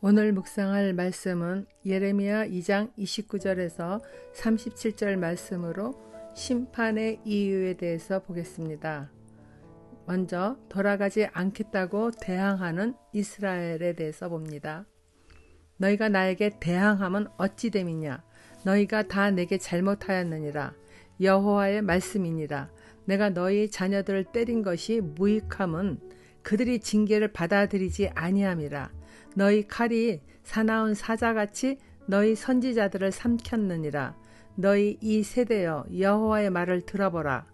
오늘 묵상할 말씀은 예레미야 2장 29절에서 37절 말씀으로 심판의 이유에 대해서 보겠습니다. 먼저 돌아가지 않겠다고 대항하는 이스라엘에 대해서 봅니다. 너희가 나에게 대항하면 어찌 됨이냐? 너희가 다 내게 잘못하였느니라. 여호와의 말씀이니라. 내가 너희 자녀들을 때린 것이 무익함은 그들이 징계를 받아들이지 아니함이라. 너희 칼이 사나운 사자같이 너희 선지자들을 삼켰느니라. 너희 이 세대여 여호와의 말을 들어보라.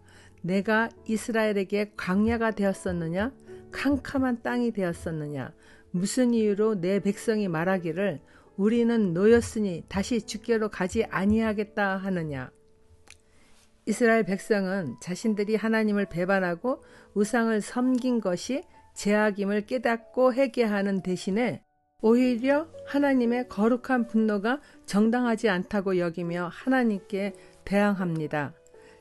내가 이스라엘에게 광야가 되었었느냐? 캄캄한 땅이 되었었느냐? 무슨 이유로 내 백성이 말하기를 우리는 노였으니 다시 주께로 가지 아니하겠다 하느냐? 이스라엘 백성은 자신들이 하나님을 배반하고 우상을 섬긴 것이 죄악임을 깨닫고 회개하는 대신에 오히려 하나님의 거룩한 분노가 정당하지 않다고 여기며 하나님께 대항합니다.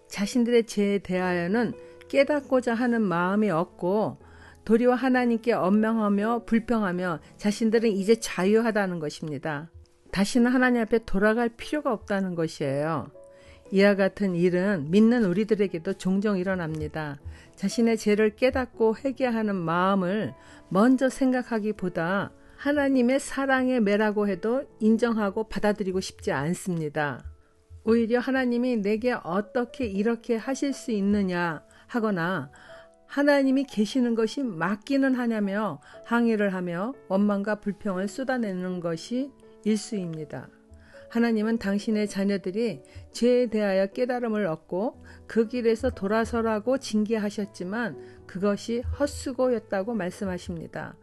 자신들의 죄에 대하여는 깨닫고자 하는 마음이 없고 도리어 하나님께 언명하며 불평하며 자신들은 이제 자유하다는 것입니다. 다시는 하나님 앞에 돌아갈 필요가 없다는 것이에요. 이와 같은 일은 믿는 우리들에게도 종종 일어납니다. 자신의 죄를 깨닫고 회개하는 마음을 먼저 생각하기보다 하나님의 사랑의 매라고 해도 인정하고 받아들이고 싶지 않습니다. 오히려 하나님이 내게 어떻게 이렇게 하실 수 있느냐 하거나 하나님이 계시는 것이 맞기는 하냐며 항의를 하며 원망과 불평을 쏟아내는 것이 일수입니다. 하나님은 당신의 자녀들이 죄에 대하여 깨달음을 얻고 그 길에서 돌아서라고 징계하셨지만 그것이 헛수고였다고 말씀하십니다.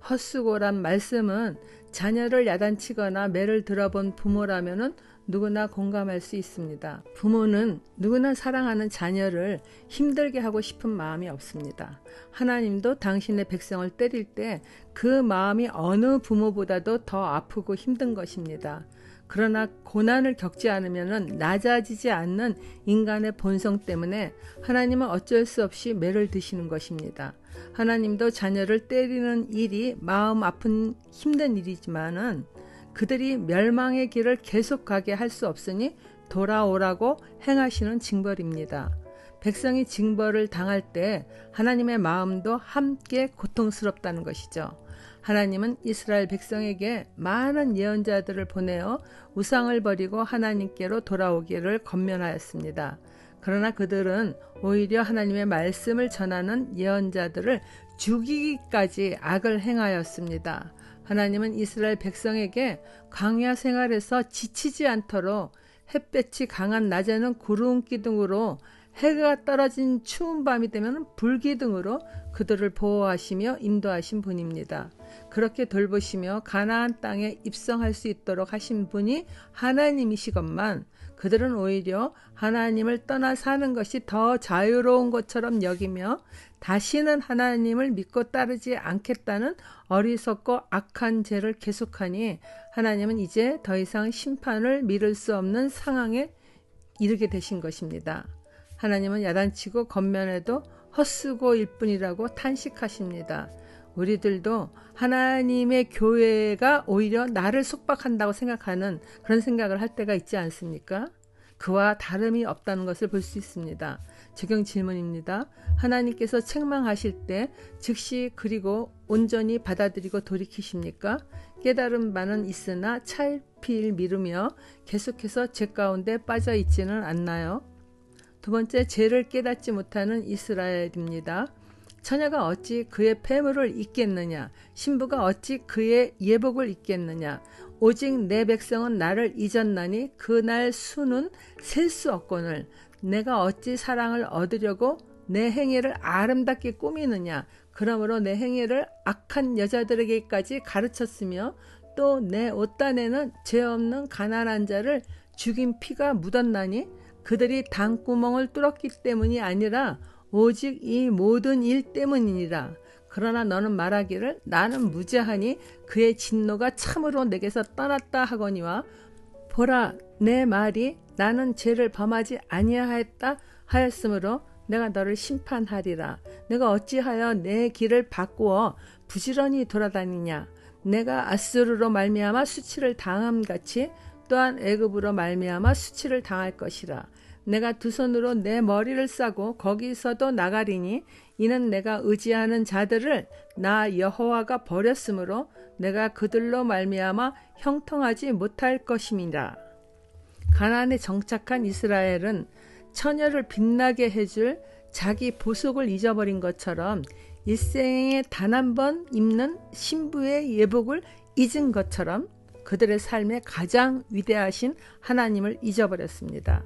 헛수고란 말씀은 자녀를 야단치거나 매를 들어본 부모라면은 누구나 공감할 수 있습니다. 부모는 누구나 사랑하는 자녀를 힘들게 하고 싶은 마음이 없습니다. 하나님도 당신의 백성을 때릴 때 그 마음이 어느 부모보다도 더 아프고 힘든 것입니다. 그러나 고난을 겪지 않으면 낮아지지 않는 인간의 본성 때문에 하나님은 어쩔 수 없이 매를 드시는 것입니다. 하나님도 자녀를 때리는 일이 마음 아픈 힘든 일이지만은 그들이 멸망의 길을 계속 가게 할 수 없으니 돌아오라고 행하시는 징벌입니다. 백성이 징벌을 당할 때 하나님의 마음도 함께 고통스럽다는 것이죠. 하나님은 이스라엘 백성에게 많은 예언자들을 보내어 우상을 버리고 하나님께로 돌아오기를 권면하였습니다. 그러나 그들은 오히려 하나님의 말씀을 전하는 예언자들을 죽이기까지 악을 행하였습니다. 하나님은 이스라엘 백성에게 광야 생활에서 지치지 않도록 햇볕이 강한 낮에는 구름 기둥으로 해가 떨어진 추운 밤이 되면 불기둥으로 그들을 보호하시며 인도하신 분입니다. 그렇게 돌보시며 가나안 땅에 입성할 수 있도록 하신 분이 하나님이시건만 그들은 오히려 하나님을 떠나 사는 것이 더 자유로운 것처럼 여기며 다시는 하나님을 믿고 따르지 않겠다는 어리석고 악한 죄를 계속하니 하나님은 이제 더 이상 심판을 미룰 수 없는 상황에 이르게 되신 것입니다. 하나님은 야단치고 겉면에도 헛수고일 뿐이라고 탄식하십니다. 우리들도 하나님의 교회가 오히려 나를 속박한다고 생각하는 그런 생각을 할 때가 있지 않습니까? 그와 다름이 없다는 것을 볼 수 있습니다. 적용 질문입니다. 하나님께서 책망하실 때 즉시 그리고 온전히 받아들이고 돌이키십니까? 깨달은 바는 있으나 차일피일 미루며 계속해서 죄 가운데 빠져 있지는 않나요? 두 번째, 죄를 깨닫지 못하는 이스라엘입니다. 처녀가 어찌 그의 폐물을 잊겠느냐? 신부가 어찌 그의 예복을 잊겠느냐? 오직 내 백성은 나를 잊었나니 그날 수는 셀 수 없거늘 내가 어찌 사랑을 얻으려고 내 행위를 아름답게 꾸미느냐? 그러므로 내 행위를 악한 여자들에게까지 가르쳤으며 또 내 옷단에는 죄 없는 가난한 자를 죽인 피가 묻었나니 그들이 당구멍을 뚫었기 때문이 아니라 오직 이 모든 일 때문이니라. 그러나 너는 말하기를 나는 무죄하니 그의 진노가 참으로 내게서 떠났다 하거니와 보라 내 말이 나는 죄를 범하지 아니하였다 하였으므로 내가 너를 심판하리라. 내가 어찌하여 내 길을 바꾸어 부지런히 돌아다니냐. 내가 아수르로 말미암아 수치를 당함같이 또한 애굽으로 말미암아 수치를 당할 것이라. 내가 두 손으로 내 머리를 싸고 거기서도 나가리니 이는 내가 의지하는 자들을 나 여호와가 버렸으므로 내가 그들로 말미암아 형통하지 못할 것임이라. 가나안에 정착한 이스라엘은 처녀를 빛나게 해줄 자기 보석을 잊어버린 것처럼 일생에 단 한 번 입는 신부의 예복을 잊은 것처럼 그들의 삶에 가장 위대하신 하나님을 잊어버렸습니다.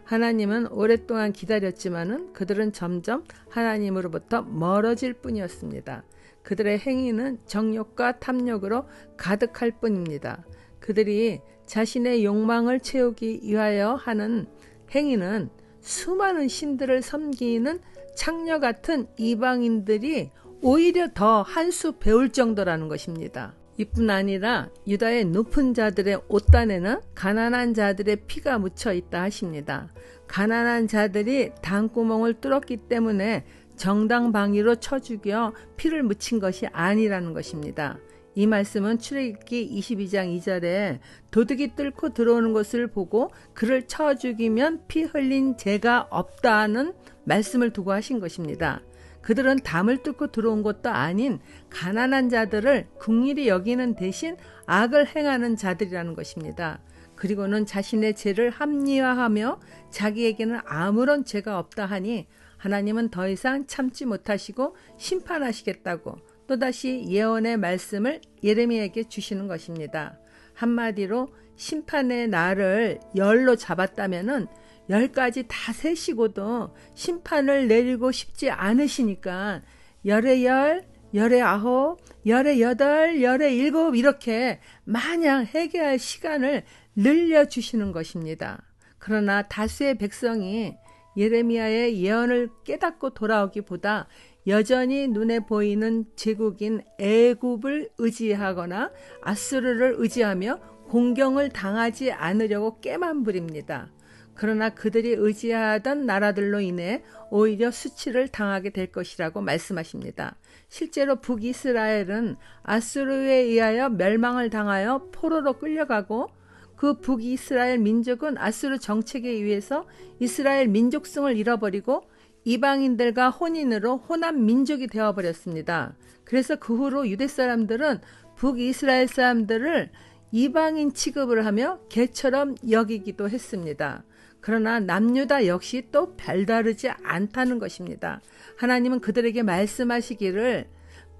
하나님은 오랫동안 기다렸지만은 그들은 점점 하나님으로부터 멀어질 뿐이었습니다. 그들의 행위는 정욕과 탐욕으로 가득할 뿐입니다. 그들이 자신의 욕망을 채우기 위하여 하는 행위는 수많은 신들을 섬기는 창녀 같은 이방인들이 오히려 더 한 수 배울 정도라는 것입니다. 이뿐 아니라 유다의 높은 자들의 옷단에는 가난한 자들의 피가 묻혀 있다 하십니다. 가난한 자들이 당구멍을 뚫었기 때문에 정당방위로 쳐 죽여 피를 묻힌 것이 아니라는 것입니다. 이 말씀은 출애굽기 22장 2절에 도둑이 뚫고 들어오는 것을 보고 그를 쳐 죽이면 피 흘린 죄가 없다는 말씀을 두고 하신 것입니다. 그들은 담을 뚫고 들어온 것도 아닌 가난한 자들을 긍휼히 여기는 대신 악을 행하는 자들이라는 것입니다. 그리고는 자신의 죄를 합리화하며 자기에게는 아무런 죄가 없다 하니 하나님은 더 이상 참지 못하시고 심판하시겠다고 또다시 예언의 말씀을 예레미야에게 주시는 것입니다. 한마디로 심판의 날을 열로 잡았다면은 10가지 다 세시고도 심판을 내리고 싶지 않으시니까 열의 열, 열의 아홉, 열의 여덟, 열의 일곱 이렇게 마냥 회개할 시간을 늘려주시는 것입니다. 그러나 다수의 백성이 예레미야의 예언을 깨닫고 돌아오기보다 여전히 눈에 보이는 제국인 애굽을 의지하거나 아수르를 의지하며 공경을 당하지 않으려고 깨만 부립니다. 그러나 그들이 의지하던 나라들로 인해 오히려 수치를 당하게 될 것이라고 말씀하십니다. 실제로 북이스라엘은 아수르에 의하여 멸망을 당하여 포로로 끌려가고 그 북이스라엘 민족은 아수르 정책에 의해서 이스라엘 민족성을 잃어버리고 이방인들과 혼인으로 혼합 민족이 되어버렸습니다. 그래서 그 후로 유대 사람들은 북이스라엘 사람들을 이방인 취급을 하며 개처럼 여기기도 했습니다. 그러나 남유다 역시 또 별다르지 않다는 것입니다. 하나님은 그들에게 말씀하시기를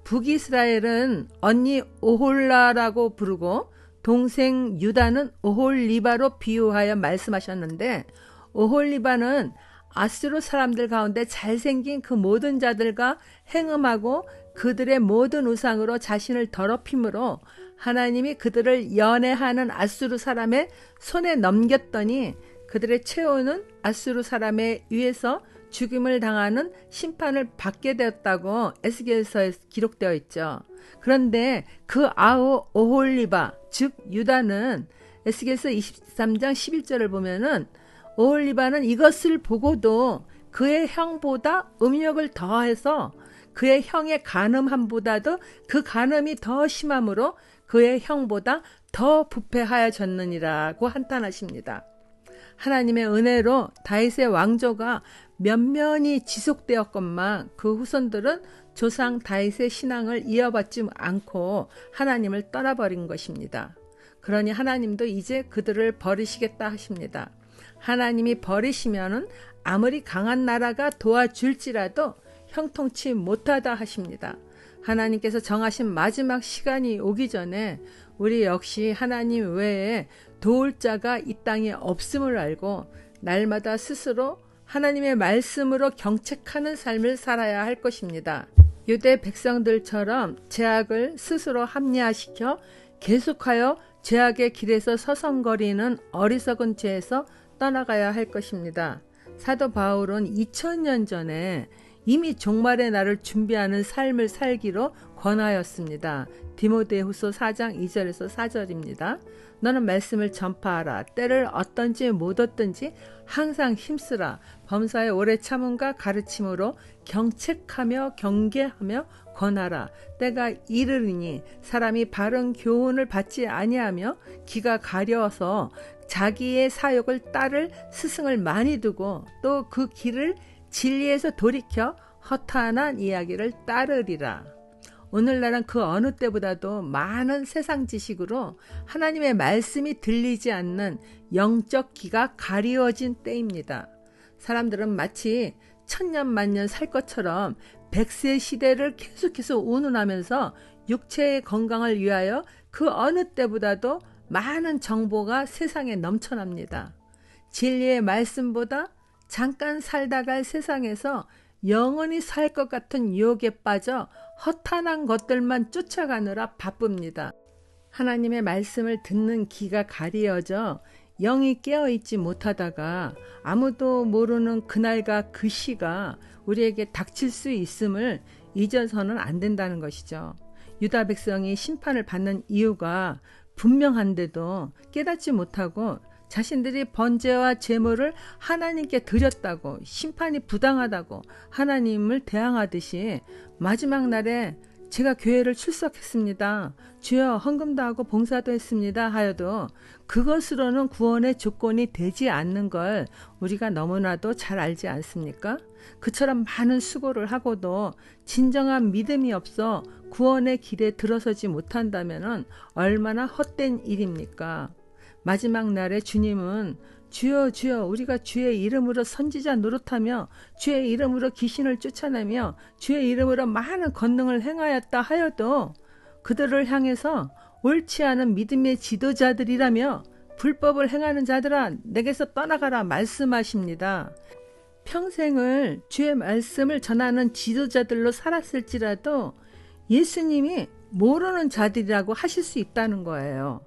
북이스라엘은 언니 오홀라라고 부르고 동생 유다는 오홀리바로 비유하여 말씀하셨는데 오홀리바는 아수르 사람들 가운데 잘생긴 그 모든 자들과 행음하고 그들의 모든 우상으로 자신을 더럽힘으로 하나님이 그들을 연애하는 아수르 사람의 손에 넘겼더니 그들의 최후는 아수르 사람에 의해서 죽임을 당하는 심판을 받게 되었다고 에스겔서에 기록되어 있죠. 그런데 그 아우 오홀리바 즉 유다는 에스겔서 23장 11절을 보면은 오홀리바는 이것을 보고도 그의 형보다 음욕을 더해서 그의 형의 간음함보다도 그 간음이 더 심함으로 그의 형보다 더 부패하여졌느니라고 한탄하십니다. 하나님의 은혜로 다윗의 왕조가 면면이 지속되었건만 그 후손들은 조상 다윗의 신앙을 이어받지 않고 하나님을 떠나버린 것입니다. 그러니 하나님도 이제 그들을 버리시겠다 하십니다. 하나님이 버리시면은 아무리 강한 나라가 도와줄지라도 형통치 못하다 하십니다. 하나님께서 정하신 마지막 시간이 오기 전에 우리 역시 하나님 외에 도울 자가 이 땅에 없음을 알고 날마다 스스로 하나님의 말씀으로 경책하는 삶을 살아야 할 것입니다. 유대 백성들처럼 죄악을 스스로 합리화시켜 계속하여 죄악의 길에서 서성거리는 어리석은 죄에서 떠나가야 할 것입니다. 사도 바울은 2000년 전에 이미 종말의 날을 준비하는 삶을 살기로 권하였습니다. 디모데후서 4장 2절에서 4절입니다. 너는 말씀을 전파하라. 때를 어떤지 못 얻든지 항상 힘쓰라. 범사에 오래 참음과 가르침으로 경책하며 경계하며 권하라. 때가 이르리니 사람이 바른 교훈을 받지 아니하며 귀가 가려워서 자기의 사욕을 따를 스승을 많이 두고 또 그 길을 진리에서 돌이켜 허탄한 이야기를 따르리라. 오늘날은 그 어느 때보다도 많은 세상 지식으로 하나님의 말씀이 들리지 않는 영적 귀가 가리워진 때입니다. 사람들은 마치 천년만년 살 것처럼 100세 시대를 계속해서 운운하면서 육체의 건강을 위하여 그 어느 때보다도 많은 정보가 세상에 넘쳐납니다. 진리의 말씀보다 잠깐 살다 갈 세상에서 영원히 살 것 같은 유혹에 빠져 허탄한 것들만 쫓아가느라 바쁩니다. 하나님의 말씀을 듣는 귀가 가리어져 영이 깨어있지 못하다가 아무도 모르는 그날과 그 시가 우리에게 닥칠 수 있음을 잊어서는 안 된다는 것이죠. 유다 백성이 심판을 받는 이유가 분명한데도 깨닫지 못하고 자신들이 번제와 제물을 하나님께 드렸다고, 심판이 부당하다고 하나님을 대항하듯이 마지막 날에 제가 교회를 출석했습니다. 주여 헌금도 하고 봉사도 했습니다 하여도 그것으로는 구원의 조건이 되지 않는 걸 우리가 너무나도 잘 알지 않습니까? 그처럼 많은 수고를 하고도 진정한 믿음이 없어 구원의 길에 들어서지 못한다면 얼마나 헛된 일입니까? 마지막 날에 주님은 주여 주여 우리가 주의 이름으로 선지자 노릇하며 주의 이름으로 귀신을 쫓아내며 주의 이름으로 많은 권능을 행하였다 하여도 그들을 향해서 옳지 않은 믿음의 지도자들이라며 불법을 행하는 자들아 내게서 떠나가라 말씀하십니다. 평생을 주의 말씀을 전하는 지도자들로 살았을지라도 예수님이 모르는 자들이라고 하실 수 있다는 거예요.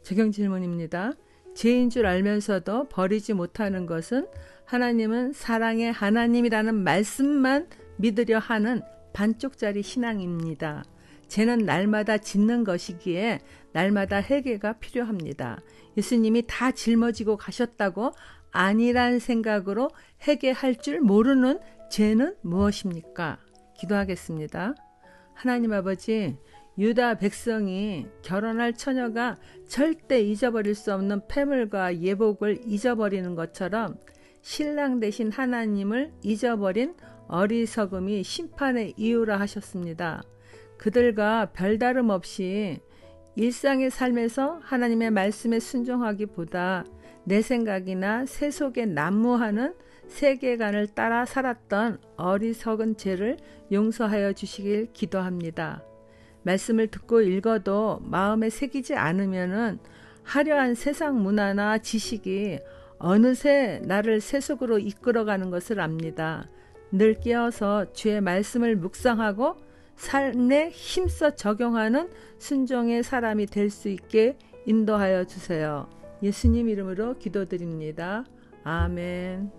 적용 질문입니다. 죄인 줄 알면서도 버리지 못하는 것은 하나님은 사랑의 하나님이라는 말씀만 믿으려 하는 반쪽짜리 신앙입니다. 죄는 날마다 짓는 것이기에 날마다 회개가 필요합니다. 예수님이 다 짊어지고 가셨다고 아니란 생각으로 회개할 줄 모르는 죄는 무엇입니까? 기도하겠습니다. 하나님 아버지, 유다 백성이 결혼할 처녀가 절대 잊어버릴 수 없는 패물과 예복을 잊어버리는 것처럼 신랑 되신 하나님을 잊어버린 어리석음이 심판의 이유라 하셨습니다. 그들과 별다름 없이 일상의 삶에서 하나님의 말씀에 순종하기보다 내 생각이나 세속에 난무하는 세계관을 따라 살았던 어리석은 죄를 용서하여 주시길 기도합니다. 말씀을 듣고 읽어도 마음에 새기지 않으면은 화려한 세상 문화나 지식이 어느새 나를 세속으로 이끌어가는 것을 압니다. 늘 깨어서 주의 말씀을 묵상하고 삶에 힘써 적용하는 순종의 사람이 될 수 있게 인도하여 주세요. 예수님 이름으로 기도드립니다. 아멘.